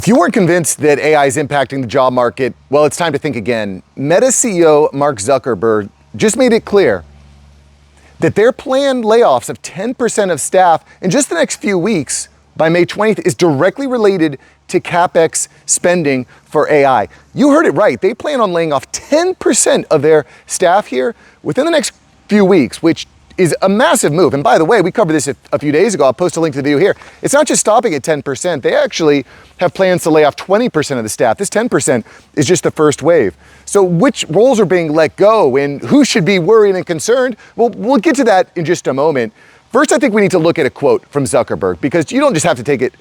If you weren't convinced that AI is impacting the job market, well, it's time to think again. Meta CEO Mark Zuckerberg just made it clear that their planned layoffs of 10% of staff in just the next few weeks by May 20th is directly related to CapEx spending for AI. You heard it right. They plan on laying off 10% of their staff here within the next few weeks, which is a massive move. And by the way, we covered this a few days ago. I'll post a link to the video here. It's not just stopping at 10%. They actually have plans to lay off 20% of the staff. This 10% is just the first wave. So which roles are being let go and who should be worried and concerned? Well, we'll get to that in just a moment. First, I think we need to look at a quote from Zuckerberg, because you don't just have to take it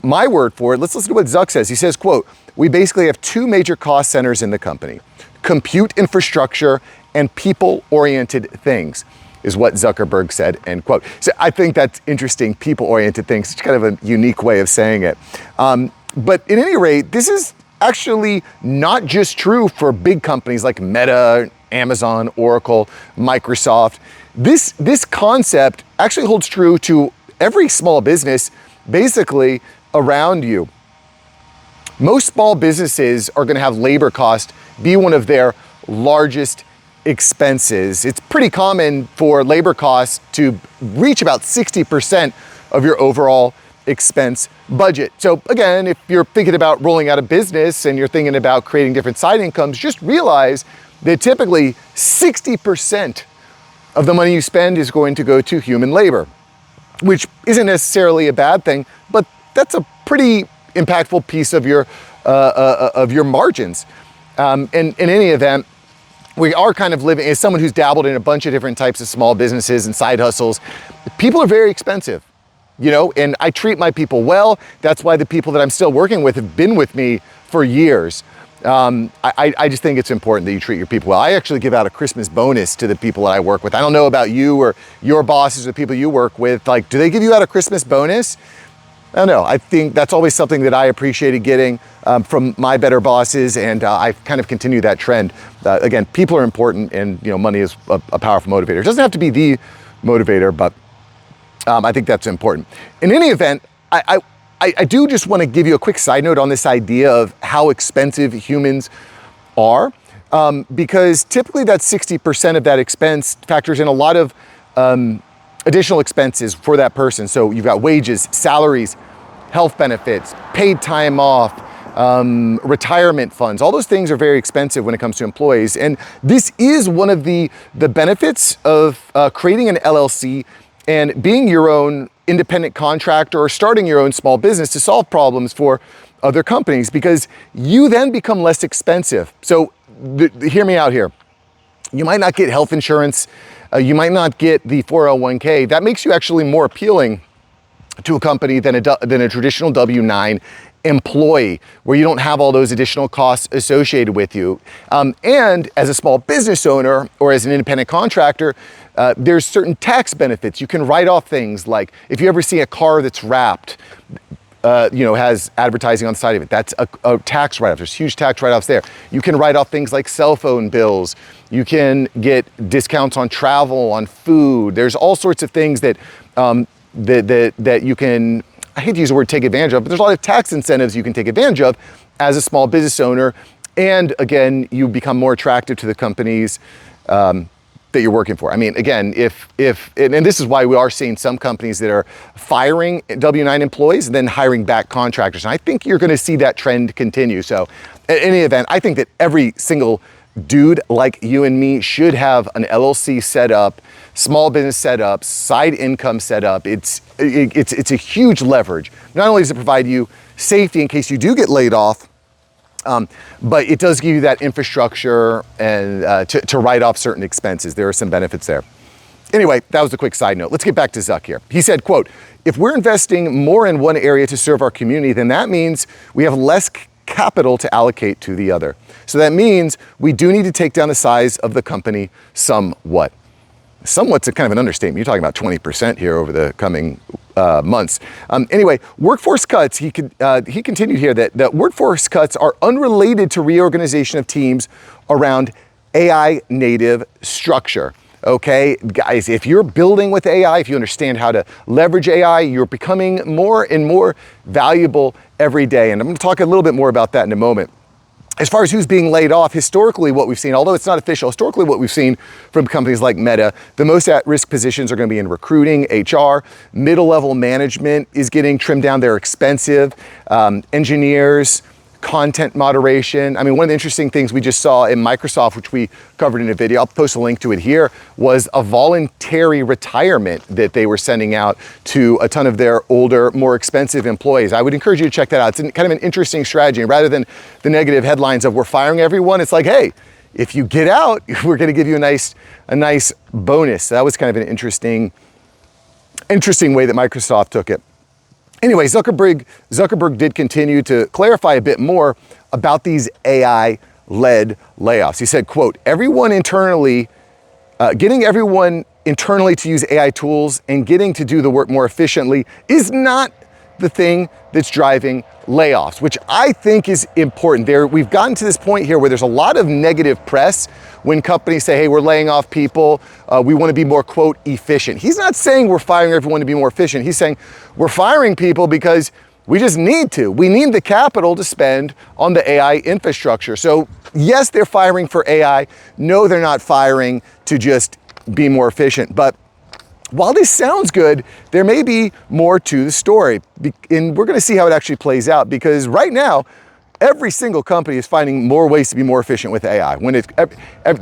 my word for it. Let's listen to what Zuck says. He says, quote, "We basically have two major cost centers in the company: compute infrastructure and people-oriented things," is what Zuckerberg said, end quote. So I think that's interesting, people-oriented things. It's kind of a unique way of saying it. But at any rate, this is actually not just true for big companies like Meta, Amazon, Oracle, Microsoft. This concept actually holds true to every small business basically around you. Most small businesses are going to have labor cost be one of their largest expenses. It's pretty common for labor costs to reach about 60% of your overall expense budget. So again, if you're thinking about rolling out a business and you're thinking about creating different side incomes, just realize that typically 60% of the money you spend is going to go to human labor, which isn't necessarily a bad thing, but that's a pretty impactful piece of your margins. And in any event, we are kind of living, as someone who's dabbled in a bunch of different types of small businesses and side hustles, people are very expensive, you know, and I treat my people well. That's why the people that I'm still working with have been with me for years. I just think it's important that you treat your people well. I actually give out a Christmas bonus to the people that I work with. I don't know about you or your bosses or the people you work with. Like, do they give you out a Christmas bonus? I don't know. I think that's always something that I appreciated getting from my better bosses, and I've kind of continued that trend. Again, people are important, and you know, money is a powerful motivator. It doesn't have to be the motivator, but I think that's important. In any event, I do just want to give you a quick side note on this idea of how expensive humans are, because typically that 60% of that expense factors in a lot of additional expenses for that person. So you've got wages, salaries, health benefits, paid time off, retirement funds. All those things are very expensive when it comes to employees. And this is one of the benefits of creating an LLC and being your own independent contractor or starting your own small business to solve problems for other companies, because you then become less expensive. So hear me out here. You might not get health insurance. You might not get the 401k. That makes you actually more appealing to a company than a traditional W-9 employee, where you don't have all those additional costs associated with you. And as a small business owner or as an independent contractor, there's certain tax benefits. You can write off things like, if you ever see a car that's wrapped, has advertising on the side of it, that's a tax write-off. There's huge tax write-offs there. You can write off things like cell phone bills. You can get discounts on travel, on food. There's all sorts of things that you can, I hate to use the word take advantage of, but there's a lot of tax incentives you can take advantage of as a small business owner. And again, you become more attractive to the companies that you're working for. I mean, again, and this is why we are seeing some companies that are firing W-9 employees and then hiring back contractors. And I think you're going to see that trend continue. So in any event, I think that every single dude like you and me should have an LLC set up, small business set up, side income set up. It's a huge leverage. Not only does it provide you safety in case you do get laid off, but it does give you that infrastructure and to write off certain expenses. There are some benefits there. Anyway, that was a quick side note. Let's get back to Zuck here. He said, quote, "If we're investing more in one area to serve our community, then that means we have less capital to allocate to the other. So that means we do need to take down the size of the company somewhat." Somewhat's a kind of an understatement. You're talking about 20% here over the coming months. Anyway, workforce cuts, he continued here that workforce cuts are unrelated to reorganization of teams around AI native structure. Okay, guys, if you're building with AI, if you understand how to leverage AI, you're becoming more and more valuable every day. And I'm going to talk a little bit more about that in a moment. As far as who's being laid off, historically what we've seen, although it's not official, historically what we've seen from companies like Meta, the most at-risk positions are going to be in recruiting, HR, middle-level management is getting trimmed down. They're expensive. Engineers, content moderation. I mean, one of the interesting things we just saw in Microsoft, which we covered in a video, I'll post a link to it here, was a voluntary retirement that they were sending out to a ton of their older, more expensive employees. I would encourage you to check that out. It's kind of an interesting strategy. And rather than the negative headlines of we're firing everyone, it's like, hey, if you get out, we're going to give you a nice bonus. So that was kind of an interesting way that Microsoft took it. Anyway, Zuckerberg did continue to clarify a bit more about these AI-led layoffs. He said, quote, getting everyone internally to use AI tools and getting to do the work more efficiently is not the thing that's driving layoffs, which I think is important. We've gotten to this point here where there's a lot of negative press when companies say, hey, we're laying off people, we want to be more, quote, efficient. He's not saying we're firing everyone to be more efficient. He's saying we're firing people because we just need to. We need the capital to spend on the AI infrastructure. So yes, they're firing for AI. No, they're not firing to just be more efficient. But while this sounds good, there may be more to the story. And we're going to see how it actually plays out, because right now, every single company is finding more ways to be more efficient with AI.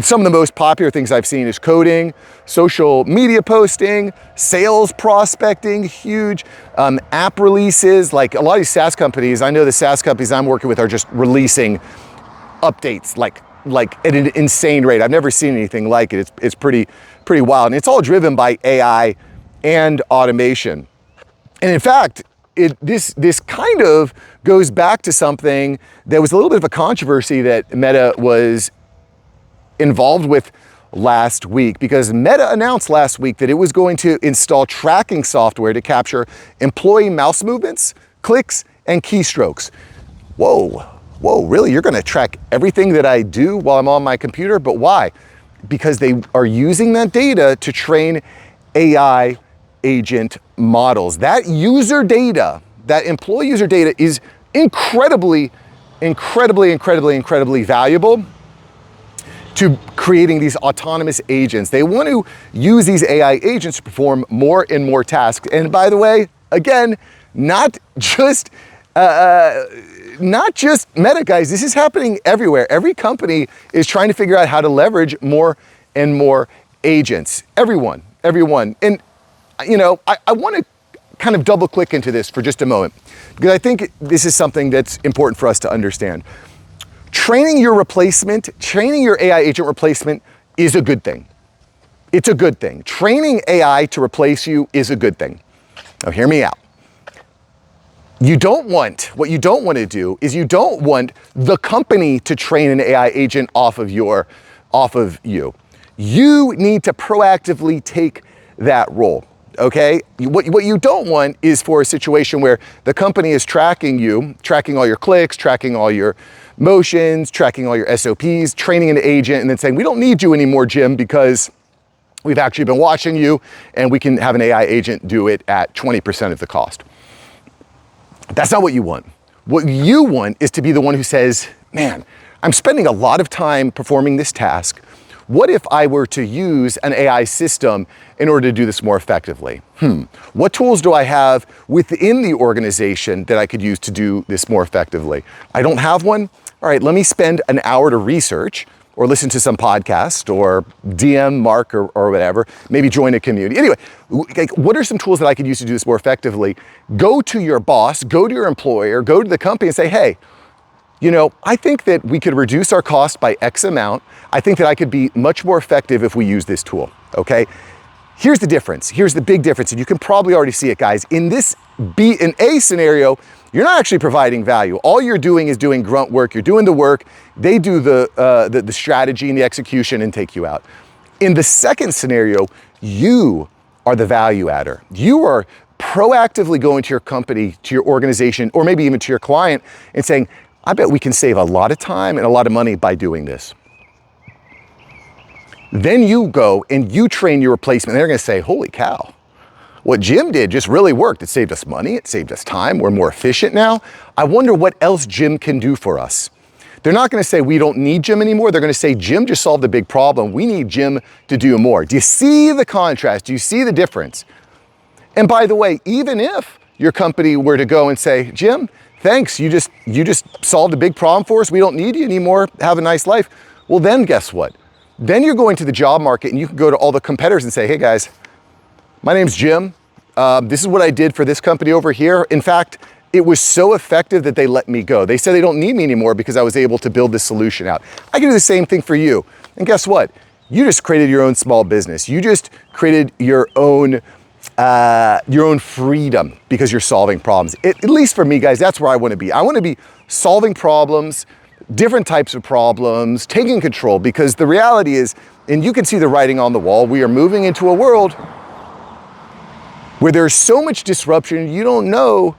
Some of the most popular things I've seen is coding, social media posting, sales prospecting, huge app releases. Like a lot of these SaaS companies, I know the SaaS companies I'm working with are just releasing updates like at an insane rate. I've never seen anything like it. It's pretty wild. And it's all driven by AI and automation. And in fact, this kind of goes back to something that was a little bit of a controversy that Meta was involved with last week, because Meta announced last week that it was going to install tracking software to capture employee mouse movements, clicks, and keystrokes. Whoa, really? You're going to track everything that I do while I'm on my computer? But why? Because they are using that data to train AI agent models. That user data, that employee user data, is incredibly valuable to creating these autonomous agents. They want to use these AI agents to perform more and more tasks. And by the way, again, not just Meta, guys. This is happening everywhere. Every company is trying to figure out how to leverage more and more agents. Everyone. And you know, I want to kind of double click into this for just a moment, because I think this is something that's important for us to understand. Training your AI agent replacement is a good thing. It's a good thing. Training AI to replace you is a good thing. Now, hear me out. What you don't want to do is you don't want the company to train an AI agent off of you. You need to proactively take that role. Okay? What you don't want is for a situation where the company is tracking you, tracking all your clicks, tracking all your motions, tracking all your SOPs, training an agent, and then saying, we don't need you anymore, Jim, because we've actually been watching you and we can have an AI agent do it at 20% of the cost. That's not what you want. What you want is to be the one who says, man, I'm spending a lot of time performing this task. What if I were to use an AI system in order to do this more effectively? What tools do I have within the organization that I could use to do this more effectively? I don't have one? All right, let me spend an hour to research or listen to some podcast or DM Mark or whatever, maybe join a community. Anyway, what are some tools that I could use to do this more effectively? Go to your boss, go to your employer, go to the company and say, hey, you know, I think that we could reduce our cost by X amount. I think that I could be much more effective if we use this tool, okay? Here's the difference. Here's the big difference, and you can probably already see it, guys. In A scenario, you're not actually providing value. All you're doing is doing grunt work. You're doing the work. They do the strategy and the execution and take you out. In the second scenario, you are the value adder. You are proactively going to your company, to your organization, or maybe even to your client and saying, I bet we can save a lot of time and a lot of money by doing this. Then you go and you train your replacement. They're gonna say, holy cow, what Jim did just really worked. It saved us money, it saved us time, we're more efficient now. I wonder what else Jim can do for us. They're not gonna say we don't need Jim anymore. They're gonna say Jim just solved a big problem. We need Jim to do more. Do you see the contrast? Do you see the difference? And by the way, even if your company were to go and say, Jim, thanks, you just solved a big problem for us. We don't need you anymore. Have a nice life. Well, then guess what? Then you're going to the job market and you can go to all the competitors and say, hey guys, my name's Jim. This is what I did for this company over here. In fact, it was so effective that they let me go. They said they don't need me anymore because I was able to build this solution out. I can do the same thing for you. And guess what? You just created your own small business. You just created your own freedom because you're solving problems. At least for me, guys, that's where I want to be. I want to be solving problems, different types of problems, taking control, because the reality is, and you can see the writing on the wall, we are moving into a world where there's so much disruption, you don't know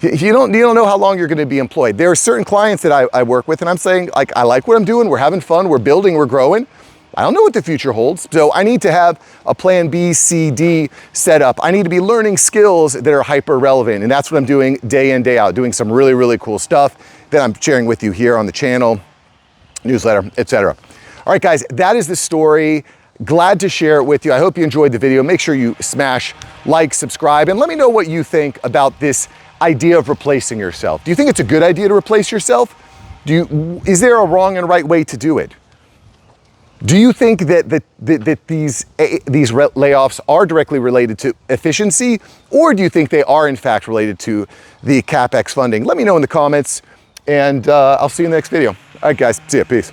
you don't know how long you're going to be employed. There are certain clients that I work with and I'm saying, like, I like what I'm doing. We're having fun. We're building. We're growing. I don't know what the future holds. So I need to have a plan B, C, D set up. I need to be learning skills that are hyper relevant. And that's what I'm doing day in, day out, doing some really, really cool stuff that I'm sharing with you here on the channel, newsletter, etc. All right, guys, that is the story. Glad to share it with you. I hope you enjoyed the video. Make sure you smash like, subscribe, and let me know what you think about this idea of replacing yourself. Do you think it's a good idea to replace yourself? Is there a wrong and right way to do it? Do you think that these layoffs are directly related to efficiency, or do you think they are in fact related to the CapEx funding? Let me know in the comments, and I'll see you in the next video. All right, guys, see ya, peace.